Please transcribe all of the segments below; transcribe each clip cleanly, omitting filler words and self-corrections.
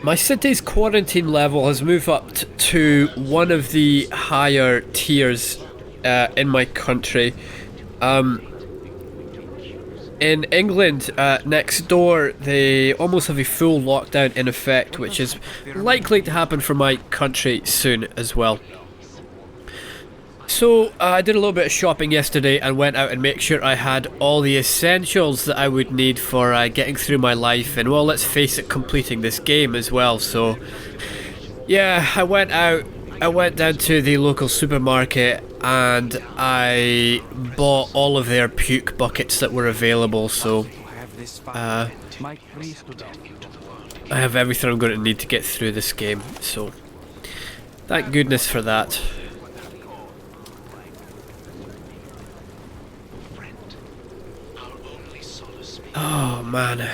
My city's quarantine level has moved up to one of the higher tiers in my country. In England, next door, they almost have a full lockdown in effect, which is likely to happen for my country soon as well. So, I did a little bit of shopping yesterday and went out and made sure I had all the essentials that I would need for getting through my life and, well, let's face it, completing this game as well. So, yeah, I went down to the local supermarket and I bought all of their puke buckets that were available, so I have everything I'm going to need to get through this game, so thank goodness for that. Oh man.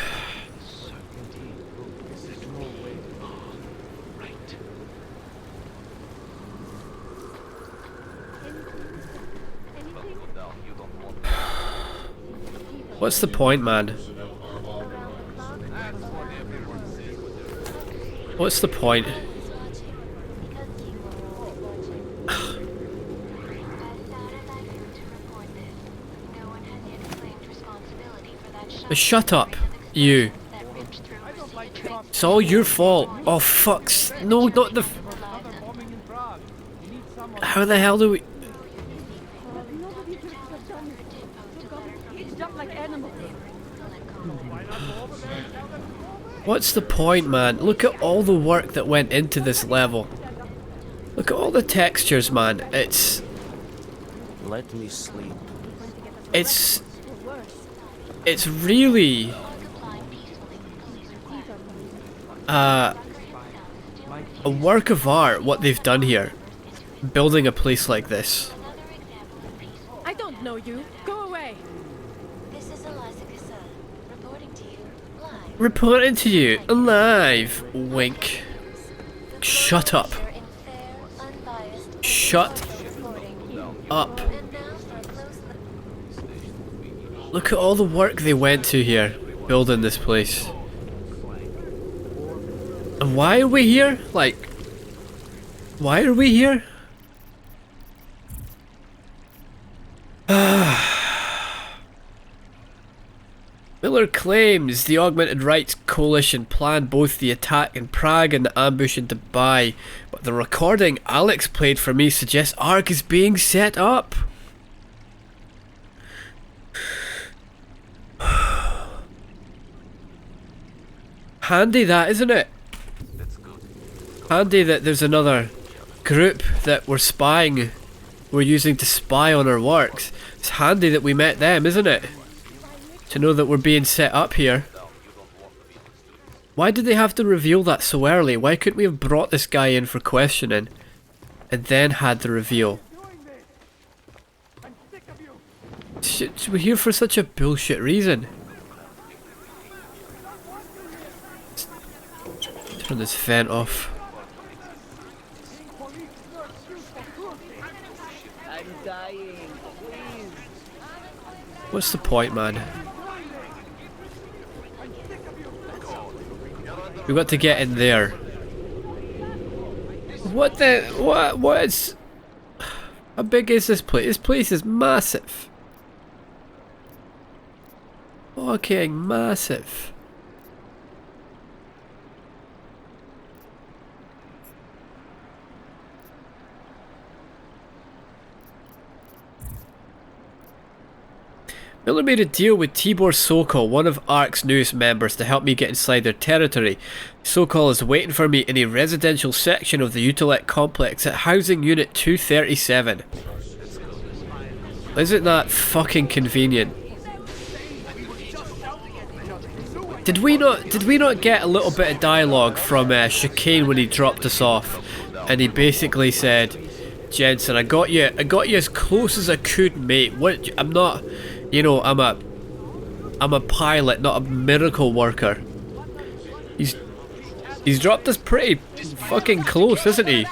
What's the point, man? What's the point? Shut up, you. It's all your fault. Oh, fucks. No, not the... How the hell do we... What's the point, man? Look at all the work that went into this level. Look at all the textures, man. It's... Let me sleep. It's really... a work of art, what they've done here. Building a place like this. I don't know you. Go away. Reporting to you, alive. Wink. Shut up. Shut up. Look at all the work they went to here, building this place. And why are we here? Like, why are we here? Miller claims the Augmented Rights Coalition planned both the attack in Prague and the ambush in Dubai, but the recording Alex played for me suggests ARC is being set up. Handy that, isn't it? Handy that there's another group that we're using to spy on our works. It's handy that we met them, isn't it? To know that we're being set up here. Why did they have to reveal that so early? Why couldn't we have brought this guy in for questioning and then had the reveal? We're here for such a bullshit reason. Turn this vent off. I'm dying. Please. What's the point, man? We've got to get in there. What the... What is... How big is this place? This place is massive. Fucking massive. Miller made a deal with Tibor Sokol, one of ARC's newest members, to help me get inside their territory. Sokol is waiting for me in a residential section of the Utilec complex at Housing Unit 237. Isn't that fucking convenient? Did we not get a little bit of dialogue from Chicane when he dropped us off, and he basically said, "Jensen, I got you as close as I could, mate. What? I'm not, you know, I'm a pilot, not a miracle worker." He's dropped us pretty fucking close, isn't he?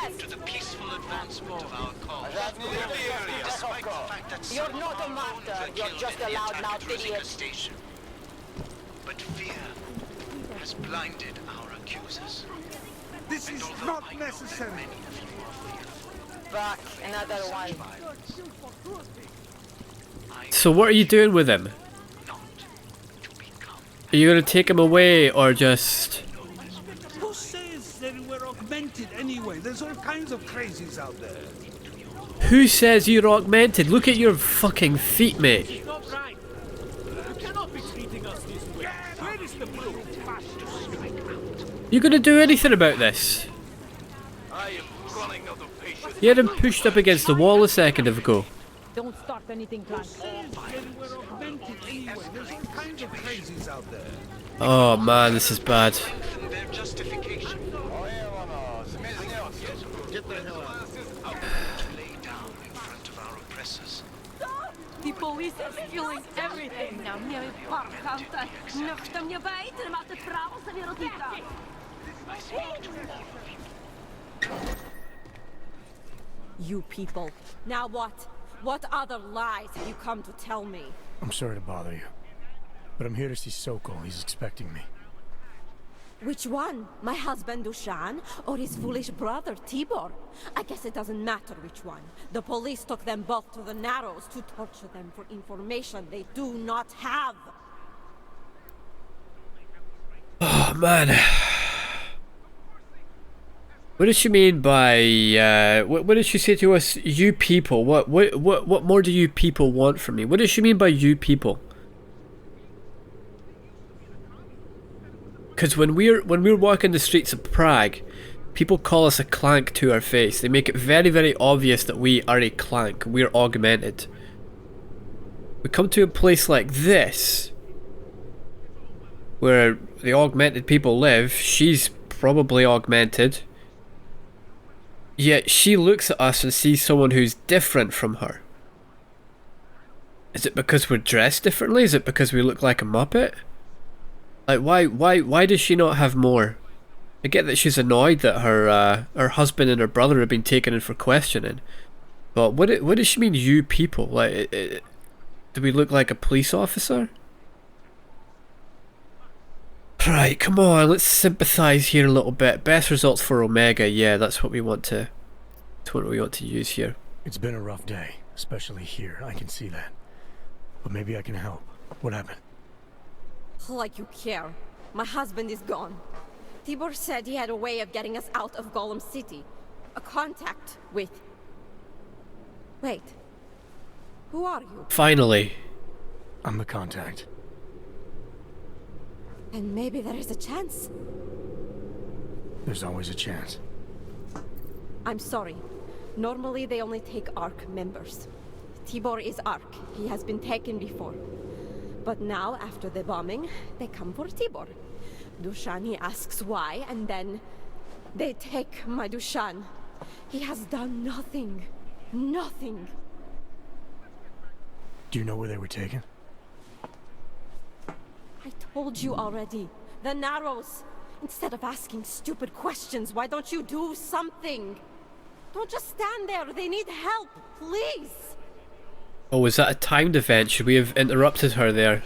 You're not a martyr, you're just a loudmouth idiot. But fear has blinded our accusers. This is not necessary. Back, another one. So what are you doing with him? Are you gonna take him away or just... Who says they were augmented anyway? There's all kinds of crazies out there. Who says you're augmented? Look at your fucking feet, mate. It's not right. You cannot be treating us this way. Where is the proof? You gonna do anything about this? I am running out of patience. You had him pushed up against the wall a second ago. Don't start anything, Clank. They were augmented anyway. There's all kinds of crazies out there. Oh man, this is bad. Their justification. Get the hell out. Lay down in front of our oppressors. The police are stealing everything. Nou, mnie parkanta. Nuchter mnie beter, maar het vrouwen zijn weer op die kant. You people. Now what? What other lies have you come to tell me? I'm sorry to bother you, but I'm here to see Sokol. He's expecting me. Which one? My husband Dushan or his foolish brother Tibor? I guess it doesn't matter which one. The police took them both to the Narrows to torture them for information they do not have. Oh man. What does she mean by, what did she say to us? You people, what more do you people want from me? What does she mean by you people? Because when we're walking the streets of Prague, people call us a clank to our face. They make it very, very obvious that we are a clank. We're augmented. We come to a place like this, where the augmented people live. She's probably augmented. Yet she looks at us and sees someone who's different from her. Is it because we're dressed differently? Is it because we look like a Muppet? Like, why does she not have more? I get that she's annoyed that her husband and her brother have been taken in for questioning. But what does she mean, you people? Like, do we look like a police officer? Right, come on, let's sympathise here a little bit. Best results for Omega, yeah, that's what we want to. That's what we want to use here. It's been a rough day, especially here. I can see that. But maybe I can help. What happened? Like you care. My husband is gone. Tibor said he had a way of getting us out of Golem City. A contact with... Wait. Who are you? Finally. I'm the contact. And maybe there is a chance. There's always a chance. I'm sorry. Normally they only take ARC members. Tibor is ARC. He has been taken before. But now, after the bombing, they come for Tibor. Dushani asks why, and then they take my Dushan. He has done nothing. Nothing. Do you know where they were taken? I told you already. The Narrows. Instead of asking stupid questions, why don't you do something? Don't just stand there. They need help. Please. Oh, was that a timed event? Should we have interrupted her there?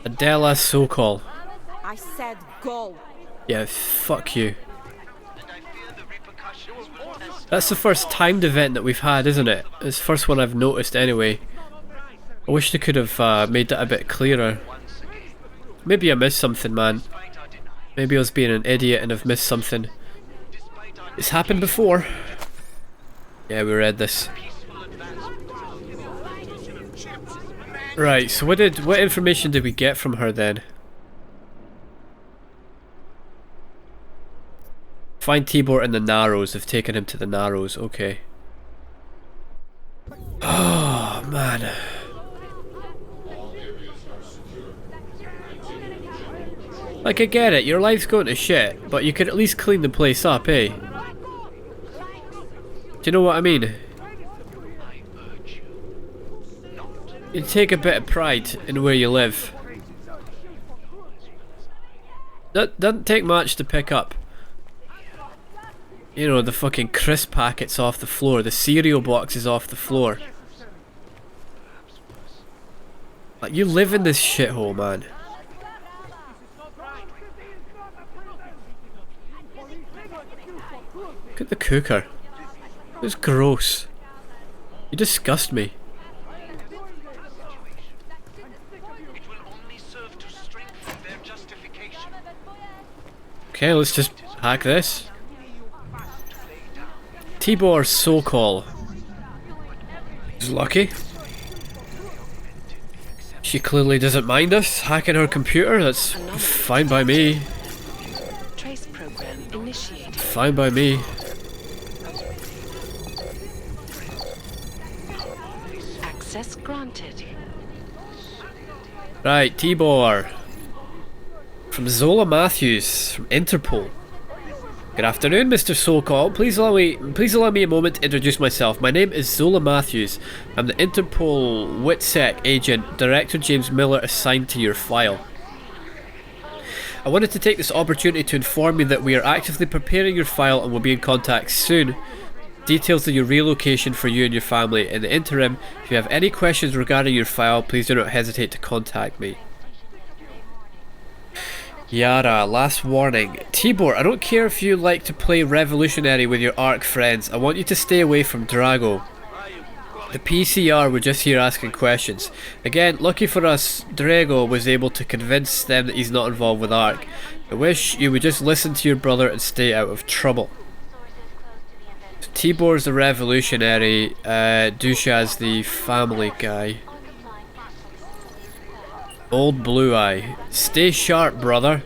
Adela Sokol. I said go. Yeah, fuck you. That's the first timed event that we've had, isn't it? It's the first one I've noticed anyway. I wish they could have made that a bit clearer. Maybe I missed something, man. Maybe I was being an idiot and I've missed something. It's happened before. Yeah, we read this. Right, so what information did we get from her then? Find Tibor in the Narrows. They've taken him to the Narrows, okay. Oh, man. Like, I get it, your life's going to shit, but you could at least clean the place up, eh? Do you know what I mean? You take a bit of pride in where you live. That doesn't take much to pick up. You know, the fucking crisp packets off the floor, the cereal boxes off the floor. Like, you live in this shithole, man. Look at the cooker. It's gross. You disgust me. It will only serve to strengthen their justification. Okay, let's just hack this. Tibor Sokol. He's lucky. She clearly doesn't mind us hacking her computer. That's fine by me. Trace program initiated. Fine by me. Access granted. Right, Tibor. From Zola Matthews, from Interpol. Good afternoon, Mr. Sokol. Please allow me a moment to introduce myself. My name is Zola Matthews. I'm the Interpol WITSEC agent, Director James Miller, assigned to your file. I wanted to take this opportunity to inform you that we are actively preparing your file and will be in contact soon. Details of your relocation for you and your family. In the interim, if you have any questions regarding your file, please do not hesitate to contact me. Yara, last warning. Tibor, I don't care if you like to play revolutionary with your ARC friends. I want you to stay away from Drago. The PCR were just here asking questions. Again, lucky for us, Drago was able to convince them that he's not involved with ARC. I wish you would just listen to your brother and stay out of trouble. Tibor's the revolutionary, Dusha's the family guy. Old Blue Eye. Stay sharp, brother.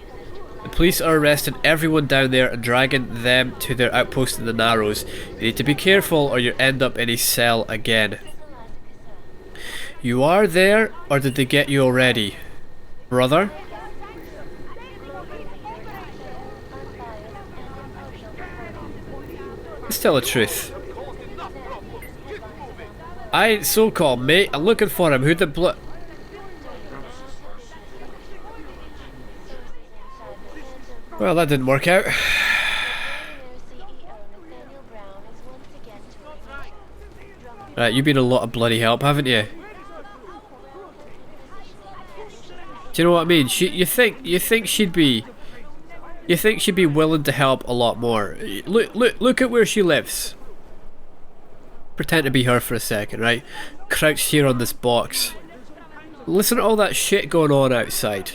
The police are arresting everyone down there and dragging them to their outpost in the Narrows. You need to be careful or you'll end up in a cell again. You are there, or did they get you already? Brother? Let's tell the truth. I ain't so-called, mate. I'm looking for him. Who the Well, that didn't work out. Right, you've been a lot of bloody help, haven't you? Do you know what I mean? You think she'd be willing to help a lot more. Look at where she lives. Pretend to be her for a second, right? Crouched here on this box. Listen to all that shit going on outside.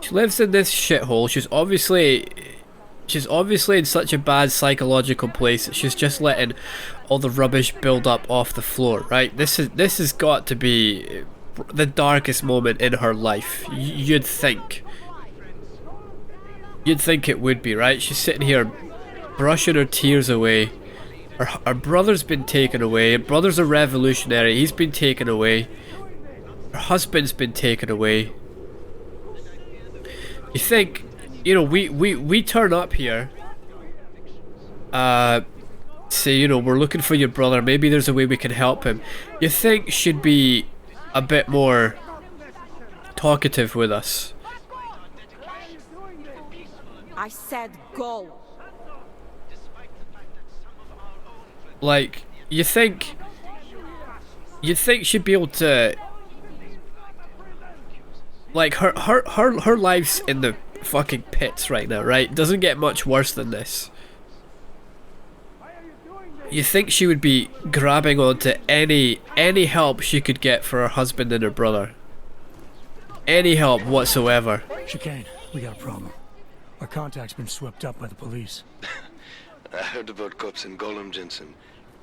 She lives in this shithole. She's obviously in such a bad psychological place that she's just letting all the rubbish build up off the floor, right? This has got to be the darkest moment in her life. You'd think it would be, right? She's sitting here brushing her tears away. Her brother's been taken away. Her brother's a revolutionary. He's been taken away. Her husband's been taken away. You think, you know, we turn up here, say, you know, we're looking for your brother, maybe there's a way we can help him. You think she'd be a bit more talkative with us. I said go. Like, you'd think she'd be able to, like, her life's in the fucking pits right now, right? Doesn't get much worse than this. You think she would be grabbing onto any help she could get for her husband and her brother. Any help whatsoever. Chicane, we got a problem. Our contact's been swept up by the police. I heard about cops in Adam Jensen.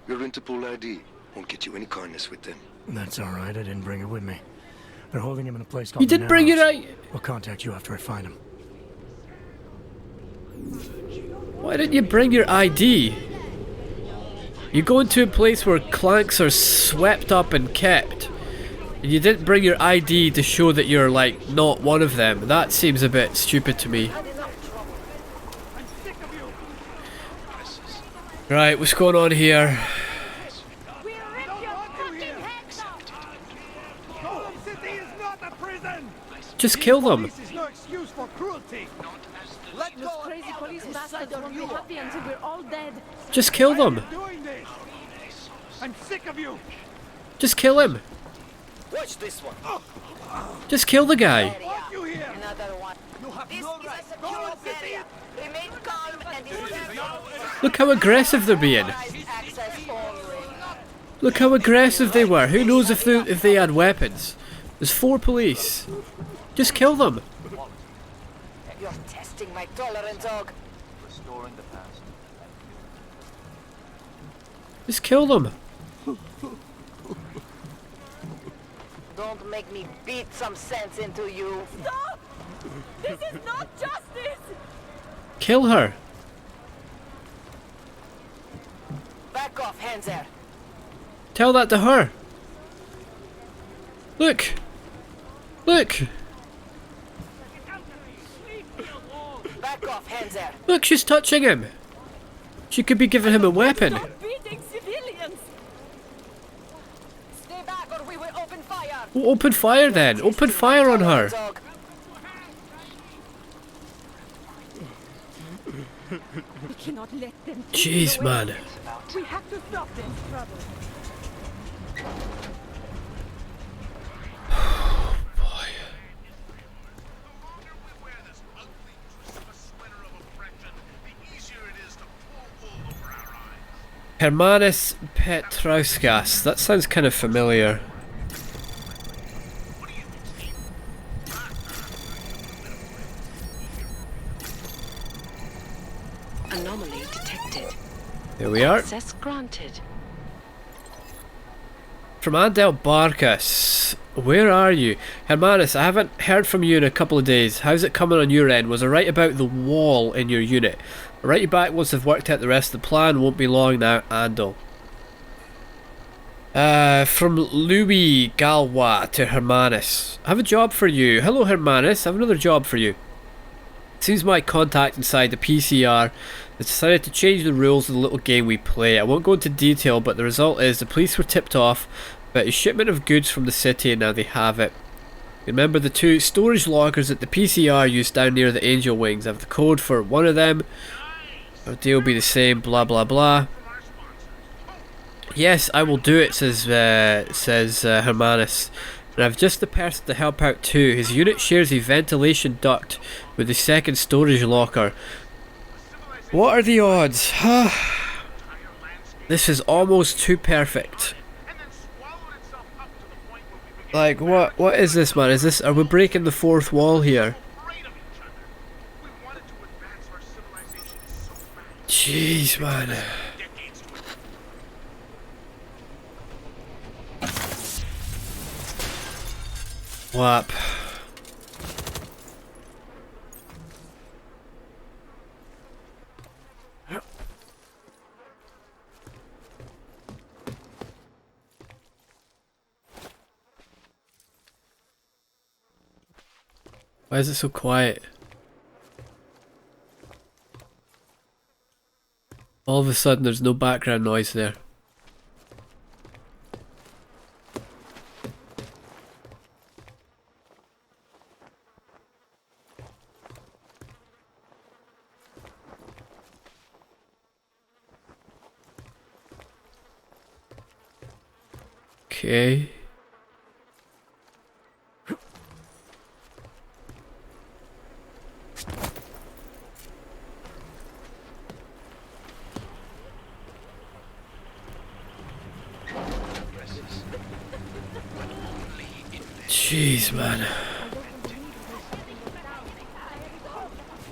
Your Interpol ID won't get you any kindness with them. That's alright, I didn't bring it with me. They're holding him in a place called You didn't bring it out? I'll contact you after I find him. Why didn't you bring your ID? You go into a place where clanks are swept up and kept, and you didn't bring your ID to show that you're, like, not one of them. That seems a bit stupid to me. Right, what's going on here? Just kill them. Those crazy police bastards won't be happy until we're all dead. Just kill them. I'm sick of you. Just kill him. Watch this one. Just kill the guy. Another one. This is a secure area. Remain calm and Look how aggressive they're being. Look how aggressive they were. Who knows if they had weapons? There's 4 police. Just kill them. You're testing my tolerance, Aug. Restoring the past. Just kill them. Don't make me beat some sense into you. Stop! This is not justice! Kill her. Back off, hands there. Tell that to her. Look. Look. Back off, hands there. Look, she's touching him. She could be giving him a weapon. Stop beating civilians! Stay back or we will open fire. Well, open fire then. Open fire on her. We cannot let them. Jeez, man. We have to stop this trouble. Hermanus Petrauskas. That sounds kind of familiar. Anomaly detected. There we are. Access granted. From Adel Barkas. Where are you? Hermanus, I haven't heard from you in a couple of days. How's it coming on your end? Was I right about the wall in your unit? I'll write you back once I've worked out the rest of the plan. Won't be long now, Andal. From Louis Galois to Hermanus. I have a job for you. Hello Hermanus, I have another job for you. Seems my contact inside the PCR has decided to change the rules of the little game we play. I won't go into detail, but the result is the police were tipped off about a shipment of goods from the city and now they have it. Remember the 2 storage lockers that the PCR used down near the Angel Wings. I have the code for one of them. Our deal will be the same, blah blah blah. Yes, I will do it, says Hermanus. And I've just the person to help out too. His unit shares a ventilation duct with the 2nd storage locker. What are the odds? This is almost too perfect. Like, what is this, man? Is this, are we breaking the 4th wall here? Jeez, man. Whap. Why is it so quiet? All of a sudden there's no background noise there. Okay. Jeez, man.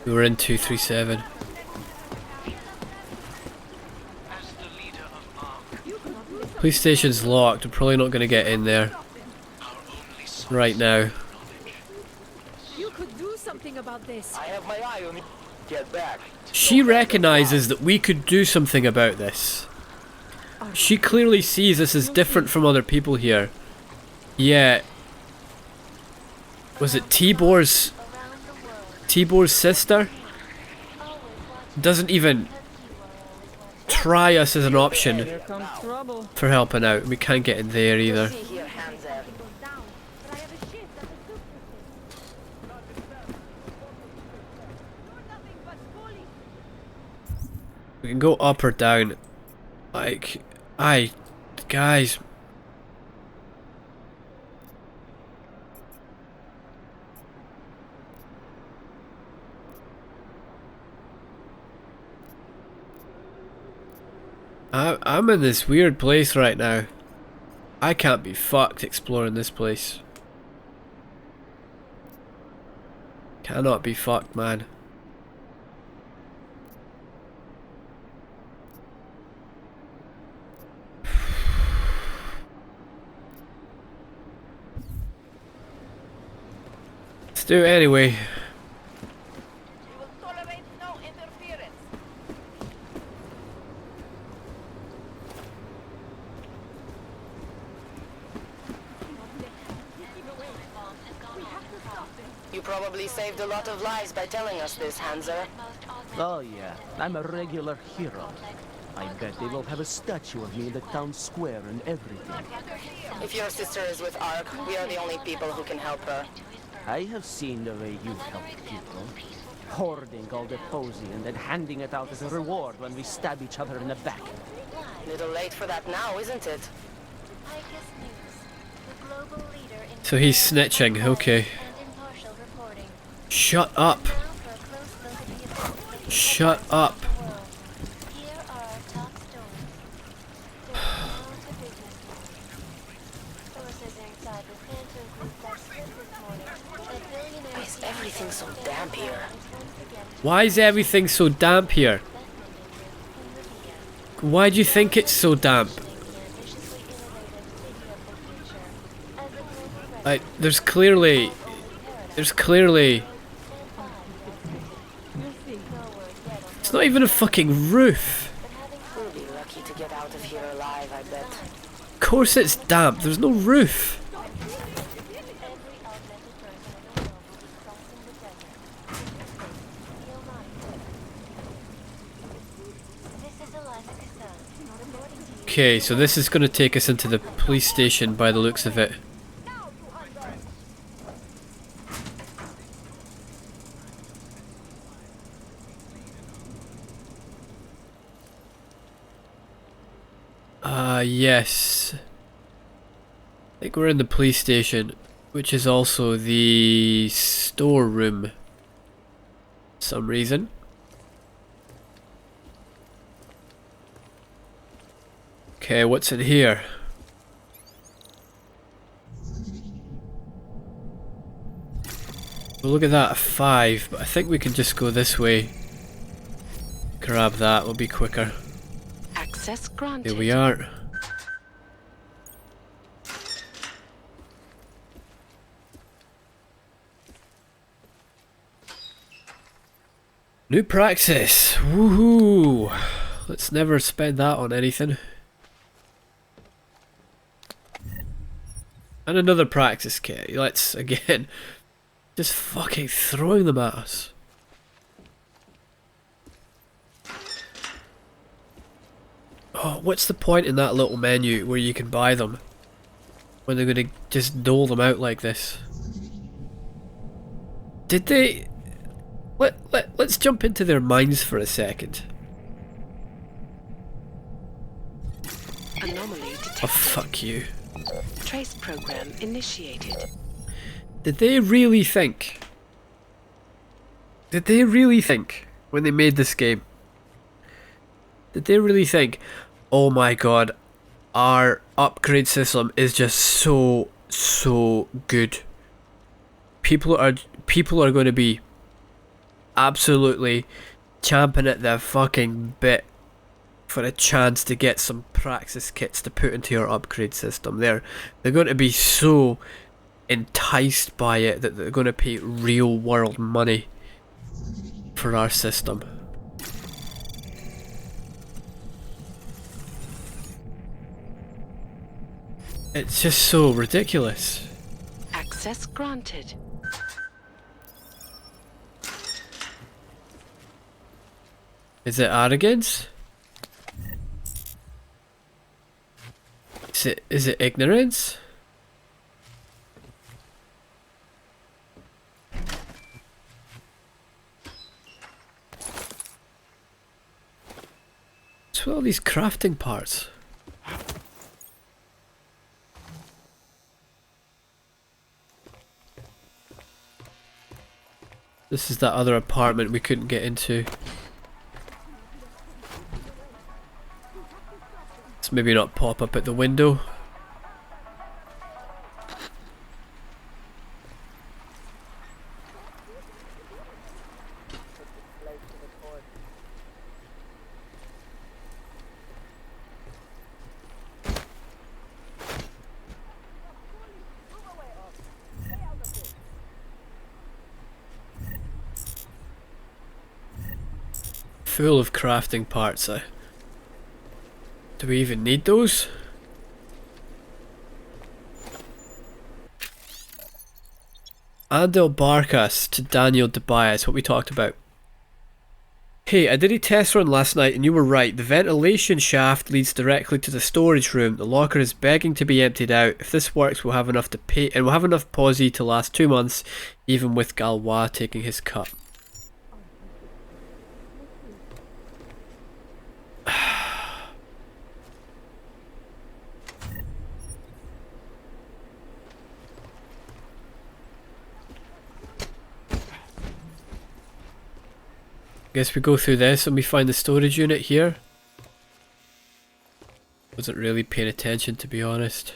We were in 237. Police station's locked. We're probably not going to get in there right now. You could do something about this. I have my eye on you. Get back. She recognizes that we could do something about this. She clearly sees this as different from other people here. Yeah. Was it Tibor's sister? Doesn't even try us as an option for helping out. We can't get in there either. We can go up or down. Like, guys. I'm in this weird place right now. I can't be fucked exploring this place. Cannot be fucked, man. Let's do it anyway. We will tolerate no interference. You probably saved a lot of lives by telling us this, Hanser. Oh yeah, I'm a regular hero. I bet they will have a statue of me in the town square and everything. If your sister is with Ark, we are the only people who can help her. I have seen the way you help people. Hoarding all the posy and then handing it out as a reward when we stab each other in the back. Little late for that now, isn't it? So he's snitching, okay. Shut up. Shut up. Why is everything so damp here? Why is everything so damp here? Why do you think it's so damp? Like, there's clearly... It's not even a fucking roof. We'll be lucky to get out of here alive, I bet. Of course it's damp, there's no roof. Okay, so this is going to take us into the police station by the looks of it. Yes. I think we're in the police station, which is also the storeroom. Some reason. Okay, what's in here? Well, look at that, a 5, but I think we can just go this way. Grab that, we'll be quicker. Access granted. Here we are. New praxis! Woohoo! Let's never spend that on anything. And another praxis kit. Let's, again, just fucking throwing them at us. Oh, what's the point in that little menu where you can buy them? When they're gonna just dole them out like this? Did they... Let's jump into their minds for a second. Anomaly detected. Oh, fuck you. Trace program initiated. Did they really think? Did they really think when they made this game? Did they really think, oh my god, our upgrade system is just so good. People are going to be absolutely champing at their fucking bit for a chance to get some praxis kits to put into your upgrade system. They're going to be so enticed by it that they're going to pay real world money for our system. It's just so ridiculous. Access granted. Is it arrogance? Is it ignorance? What's with all these crafting parts? This is that other apartment we couldn't get into. Let's maybe not pop up at the window. Full of crafting parts. Do we even need those? Adel Barkas to Daniel Tobias, what we talked about. Hey, I did a test run last night and you were right. The ventilation shaft leads directly to the storage room. The locker is begging to be emptied out. If this works, we'll have enough to pay, and we'll have enough posi to last 2 months, even with Galois taking his cut. Guess we go through this and we find the storage unit here. Wasn't really paying attention, to be honest.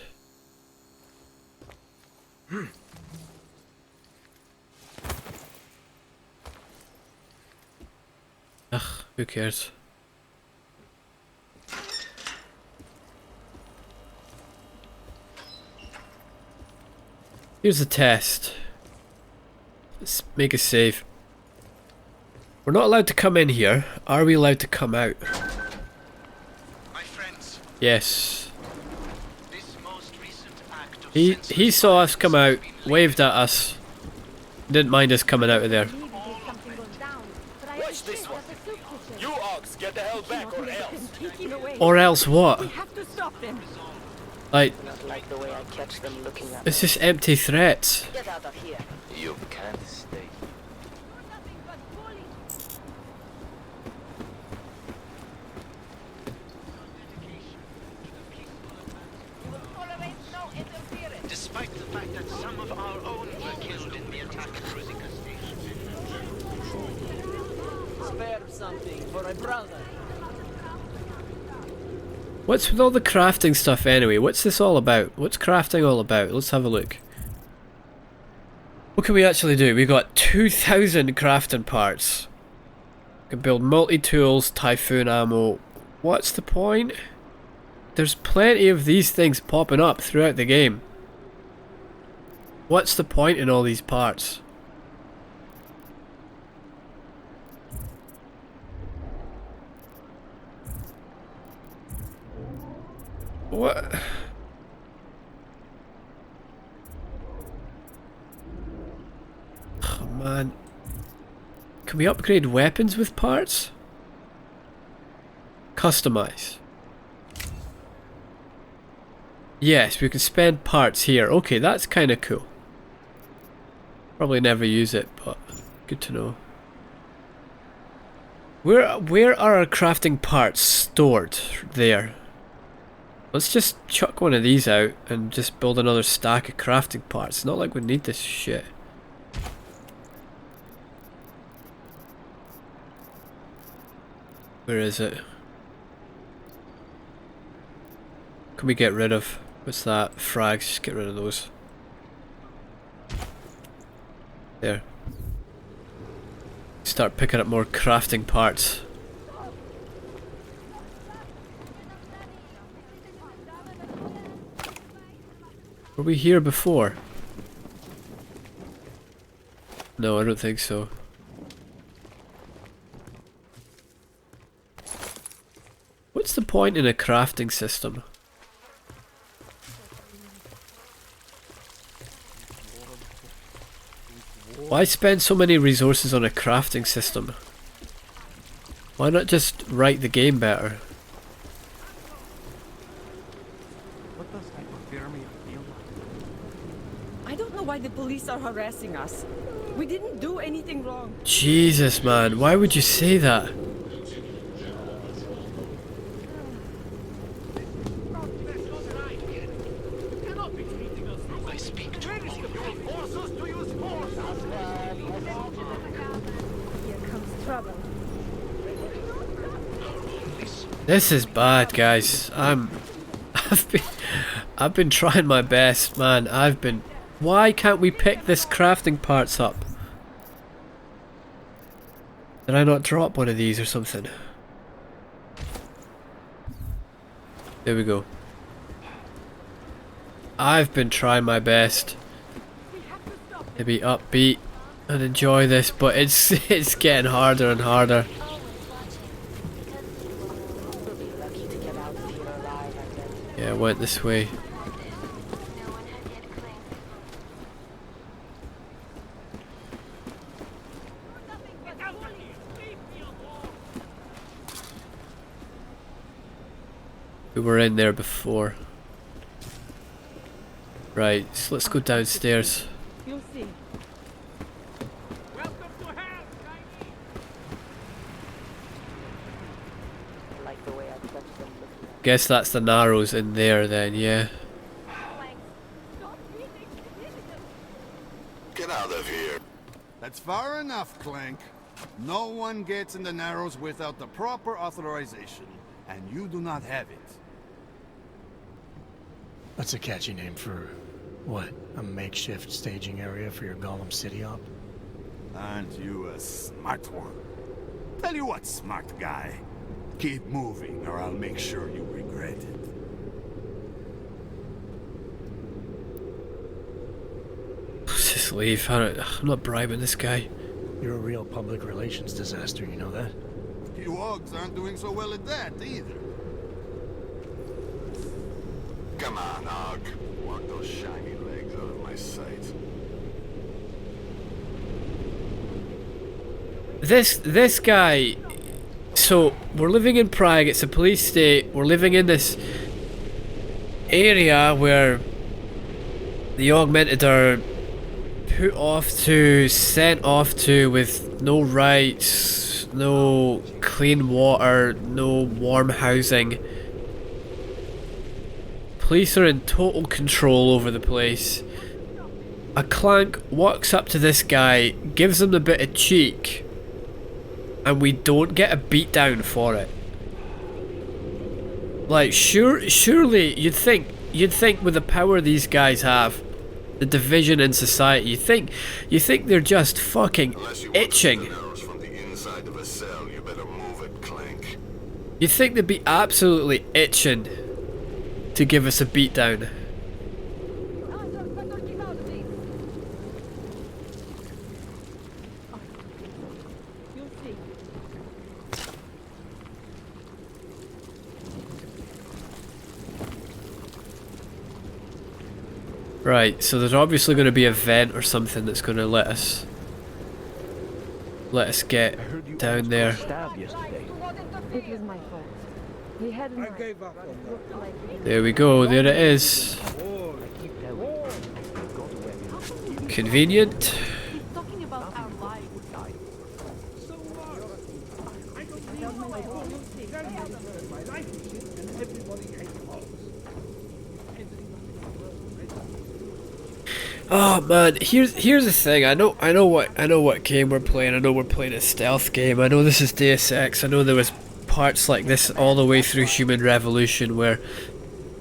Ugh, who cares? Here's the test. Let's make a save. We're not allowed to come in here. Are we allowed to come out? My friends, yes. this most recent act of He saw us come out, waved at us, didn't mind us coming out of there. Watch this one. You Augs, get the hell back or else. Or else what? We have to stop them. Like, Not like the way I catch them looking at it's just empty threats. Get out of here. You can't stay. despite the fact that some of our own were killed in the attack at Ruzica Station. Spare something for a brother. What's with all the crafting stuff anyway? What's this all about? What's crafting all about? Let's have a look. What can we actually do? We got 2,000 crafting parts. We can build multi-tools, typhoon ammo. What's the point? There's plenty of these things popping up throughout the game. What's the point in all these parts? What? Oh man. Can we upgrade weapons with parts? Customize. Yes, we can spend parts here. Okay, that's kind of cool. Probably never use it, but good to know. Where are our crafting parts stored? There. Let's just chuck one of these out and just build another stack of crafting parts. It's not like we need this shit. Where is it? Can we get rid of? What's that? Frags, just get rid of those. There. Start picking up more crafting parts. Were we here before? No, I don't think so. What's the point in a crafting system? Why spend so many resources on a crafting system? Why not just write the game better? What does hypothermia feel like? I don't know why the police are harassing us. We didn't do anything wrong. Jesus, man, why would you say that? This is bad, guys. I've been trying my best, man. Why can't we pick this crafting parts up? Did I not drop one of these or something? There we go. I've been trying my best to be upbeat and enjoy this, but it's getting harder and harder. Yeah, I went this way. We were in there before. Right, so let's go downstairs. You'll see. Guess that's the Narrows in there then, yeah. Get out of here. That's far enough, Clank. No one gets in the Narrows without the proper authorization, and you do not have it. That's a catchy name for, what, a makeshift staging area for your Gollum City op? Aren't you a smart one? Tell you what, smart guy. Keep moving, or I'll make sure you regret it. Just leave. I'm not bribing this guy. You're a real public relations disaster, you know that? You Augs aren't doing so well at that, either. Come on, Aug. Walk those shiny legs out of my sight. This guy. So we're living in Prague. It's a police state. We're living in this area where the augmented are put off to, sent off to, with no rights, no clean water, no warm housing. Police are in total control over the place. A Clank walks up to this guy, gives him a bit of cheek, and we don't get a beatdown for it. Like, surely you'd think with the power these guys have, the division in society, you think they're just fucking itching. From the inside of a cell, you better move it, Clank. You'd think they'd be absolutely itching to give us a beatdown. Right, so there's obviously going to be a vent or something that's going to let us get down there. It was my fault. He had I gave up on that. There we go, there it is. Convenient. Talking about our lives. So what? I don't need my home. Tell me my life is shit and everybody hates homes. Oh man, here's the thing. I know what game we're playing. I know we're playing a stealth game. I know this is Deus Ex. I know there was parts like this all the way through Human Revolution where,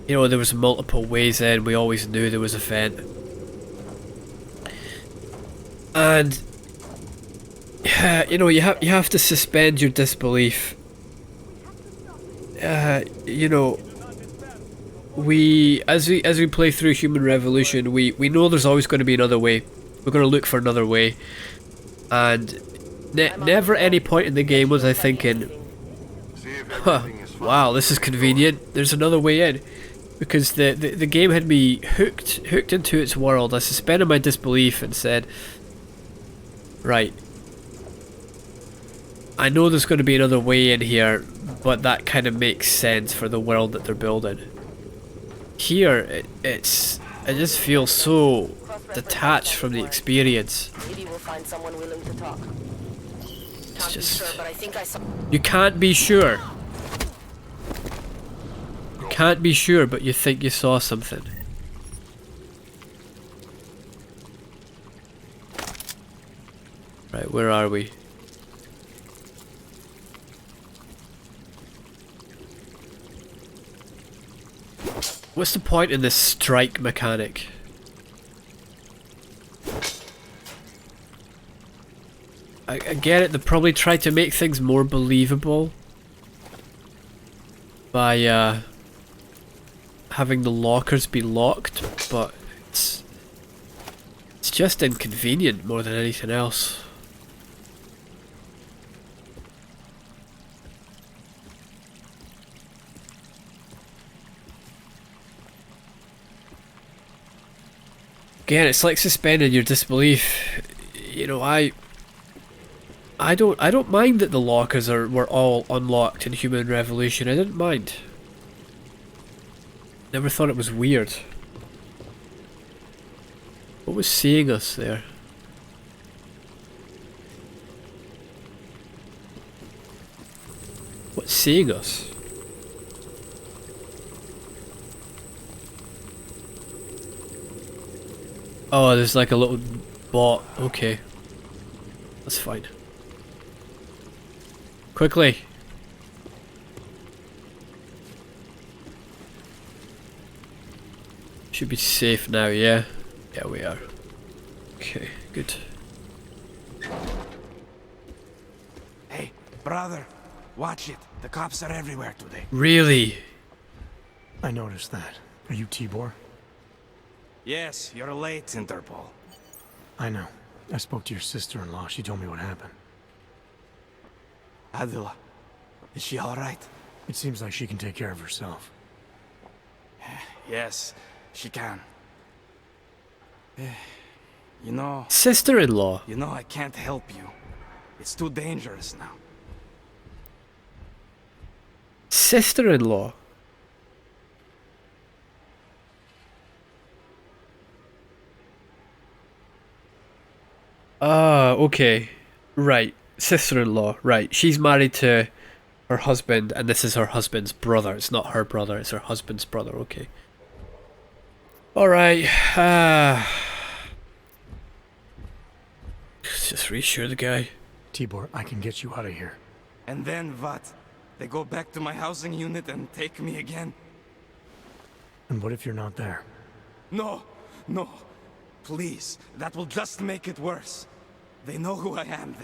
you know, there was multiple ways in. We always knew there was a vent. And you know, you have to suspend your disbelief. You know, as we play through Human Revolution, we know there's always going to be another way. We're going to look for another way, and never at any point in the game was I thinking, huh, wow, this is convenient, there's another way in, because the game had me hooked into its world. I suspended my disbelief and said, right, I know there's going to be another way in here, but that kind of makes sense for the world that they're building. Here, I just feel so detached from the experience. Maybe we'll find someone willing to talk. It's just, Sure, but I think I saw. you can't be sure. You can't be sure, but you think you saw something. Right, where are we? What's the point in this strike mechanic? I get it, they probably tried to make things more believable by having the lockers be locked, but it's just inconvenient more than anything else. Again, it's like suspending your disbelief. You know, I don't mind that the lockers were all unlocked in Human Revolution. I didn't mind. Never thought it was weird. What was seeing us there? What's seeing us? Oh, there's like a little bot. Okay. That's fine. Quickly. Should be safe now, yeah? Yeah, we are. Okay, good. Hey, brother, watch it. The cops are everywhere today. Really? I noticed that. Are you Tibor? Yes, you're late, Interpol. I know. I spoke to your sister-in-law. She told me what happened. Adila, is she alright? It seems like she can take care of herself. Yes, she can. You know... Sister-in-law? You know I can't help you. It's too dangerous now. Sister-in-law? Ah, okay. Right. Sister-in-law. Right. She's married to her husband, and this is her husband's brother. It's not her brother, it's her husband's brother. Okay. Alright. Just reassure the guy. Tibor, I can get you out of here. And then what? They go back to my housing unit and take me again? And what if you're not there? No, no. Please, that will just make it worse. They know who I am.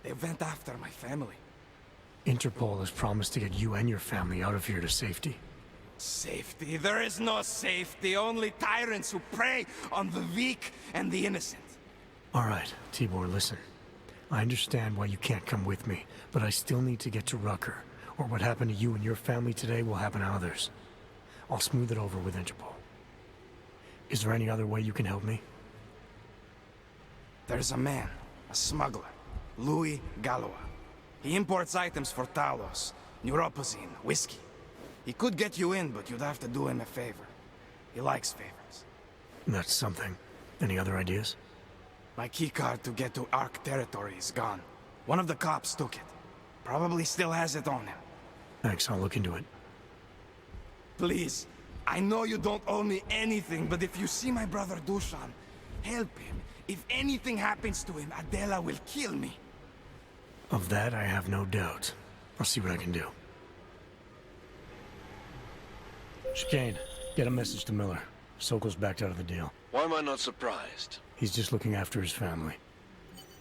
They went after my family. Interpol has promised to get you and your family out of here to safety. Safety? There is no safety. Only tyrants who prey on the weak and the innocent. All right, Tibor, listen. I understand why you can't come with me, but I still need to get to Rucker, or what happened to you and your family today will happen to others. I'll smooth it over with Interpol. Is there any other way you can help me? There's a man, a smuggler, Louis Galois. He imports items for Talos, neuropozyne, whiskey. He could get you in, but you'd have to do him a favor. He likes favors. That's something. Any other ideas? My keycard to get to Ark territory is gone. One of the cops took it. Probably still has it on him. Thanks, I'll look into it. Please, I know you don't owe me anything, but if you see my brother Dushan, help him. If anything happens to him, Adela will kill me. Of that, I have no doubt. I'll see what I can do. Chicane, get a message to Miller. Sokol's backed out of the deal. Why am I not surprised? He's just looking after his family.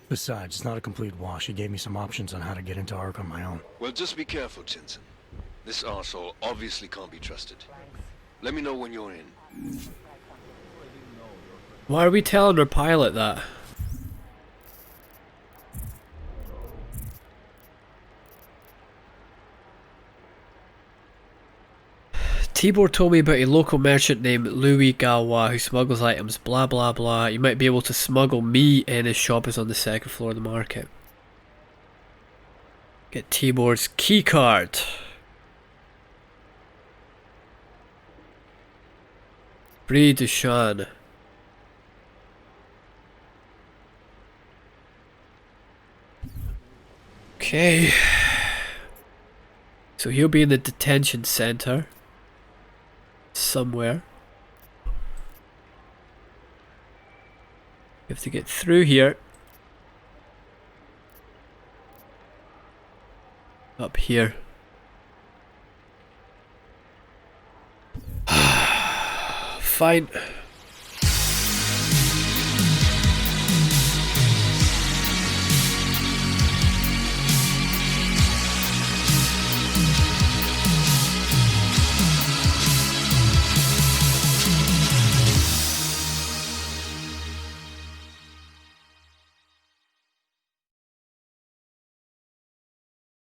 Besides, it's not a complete wash. He gave me some options on how to get into Ark on my own. Well, just be careful, Jensen. This arsehole obviously can't be trusted. Let me know when you're in. Why are we telling our pilot that? Tibor told me about a local merchant named Louis Galois who smuggles items, blah blah blah. You might be able to smuggle me in. His shop is on the second floor of the market. Get Tibor's keycard. Bree Dushan. Okay. So he'll be in the detention center. Somewhere. You have to get through here. Up here. fine.